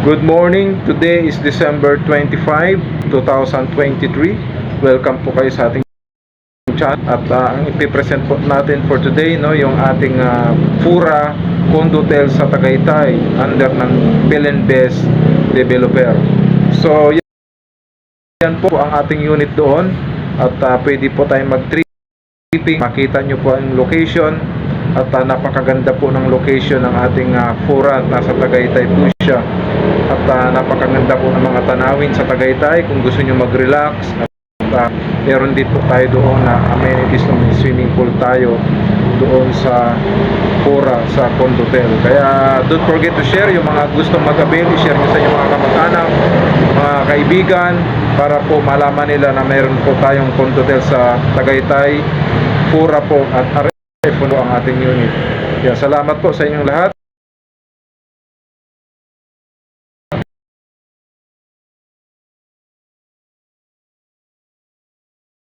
Good morning. Today is December 25, 2023. Welcome po kayo sa ating chat at ang ipipresent po natin for today yung ating Fura Condotel sa Tagaytay under ng Belenbes developer. So yan po ang ating unit doon at pwede po tayong mag-tripping. Makita nyo po ang location at napakaganda po ng location ng ating Fura at nasa Tagaytay po siya. At napakaganda po ng mga tanawin sa Tagaytay kung gusto nyo mag-relax. At meron din po tayo doon na amenities ng swimming pool tayo doon sa Fura sa Condotel. Kaya don't forget to share yung mga gustong mag-avail. I-share nyo sa inyong mga kamag-anak, mga kaibigan, para po malaman nila na meron po tayong Condotel sa Tagaytay, Fura po, at RF po ang ating unit. Kaya salamat po sa inyong lahat.